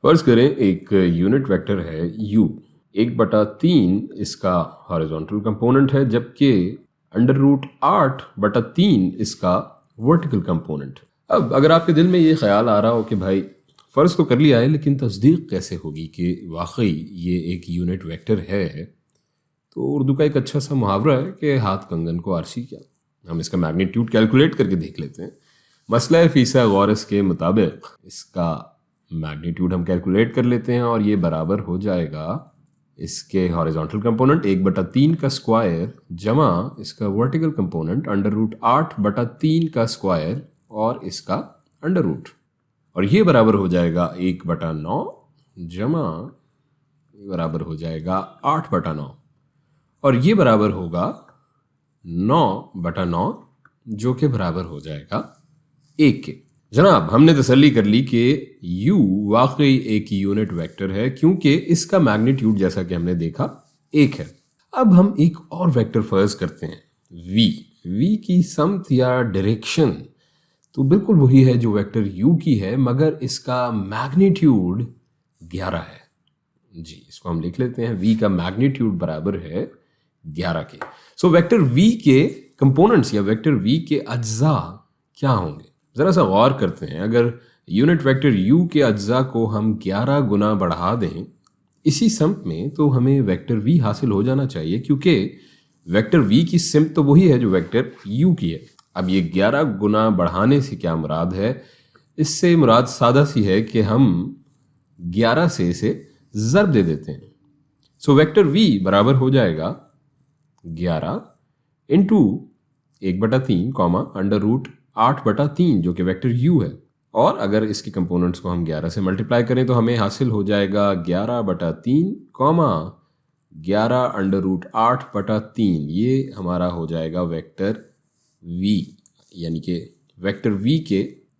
फर्ज करें एक यूनिट वेक्टर है u, 1/3 इसका हॉरिजॉन्टल कंपोनेंट है, जबकि √8/3 इसका वर्टिकल कंपोनेंट है। अब अगर आपके दिल में ये ख्याल आ रहा हो कि भाई फ़र्ज़ तो कर लिया है लेकिन तस्दीक कैसे होगी कि वाकई ये एक यूनिट वेक्टर है, तो उर्दू का एक अच्छा सा मुहावरा है कि हाथ कंगन को आरसी क्या। हम इसका मैग्नीट्यूड कैलकुलेट करके देख लेते हैं। मसला फीसा गौरस के मुताबिक इसका मैग्नीट्यूड हम कैलकुलेट कर लेते हैं और ये बराबर हो जाएगा इसके हॉरिजॉन्टल कंपोनेंट 1/3 का स्क्वायर जमा इसका वर्टिकल कंपोनेंट √8/3 का स्क्वायर और इसका अंडर रूट, और ये बराबर हो जाएगा 1/9 जमा बराबर हो जाएगा 8/9, और ये बराबर होगा 9/9 जो कि बराबर हो जाएगा 1 के। जनाब, हमने तसल्ली कर ली कि u वाकई एक यूनिट वेक्टर है क्योंकि इसका मैग्नीट्यूड जैसा कि हमने देखा 1 है। अब हम एक और वेक्टर फर्ज करते हैं v की समत या डायरेक्शन तो बिल्कुल वही है जो वेक्टर u की है, मगर इसका मैग्नीट्यूड 11 है। जी, इसको हम लिख लेते हैं, v का मैग्नीट्यूड बराबर है 11 के। सो वेक्टर v के कंपोनेंट्स या वेक्टर v के अज्जा क्या होंगे, ज़रा सा गौर करते हैं। अगर यूनिट वेक्टर u के अज्जा को हम 11 गुना बढ़ा दें इसी सिमत में तो हमें वेक्टर v हासिल हो जाना चाहिए, क्योंकि वेक्टर v की सिमत तो वही है जो वेक्टर u की है। अब ये 11 गुना बढ़ाने से क्या मुराद है? इससे मुराद सादा सी है कि हम 11 से इसे ज़र्ब दे देते हैं। सो वेक्टर v बराबर हो जाएगा 11 इंटू 1/3 कॉमा √8/3 जो कि वेक्टर u है, और अगर इसके कंपोनेंट्स को हम 11 से मल्टीप्लाई करें तो हमें हासिल हो जाएगा 11/3 कॉमा 11√8/3। ये हमारा हो जाएगा वेक्टर v, यानी कि वेक्टर v के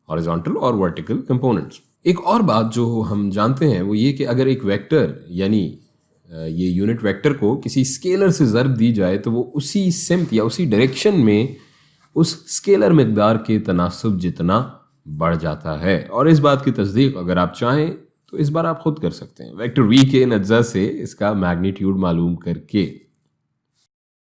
हॉरिजॉन्टल और वर्टिकल कंपोनेंट्स। एक और बात जो हम जानते हैं वो ये कि अगर एक वेक्टर यानी ये यूनिट वेक्टर को किसी स्केलर से ज़र्ब दी जाए तो वो उसी सिमत या उसी डायरेक्शन में उस स्केलर मिकदार के तनासब जितना बढ़ जाता है। और इस बात की तस्दीक अगर आप चाहें तो इस बार आप खुद कर सकते हैं वेक्टर v के इन अज्जा से इसका मैग्नीट्यूड मालूम करके।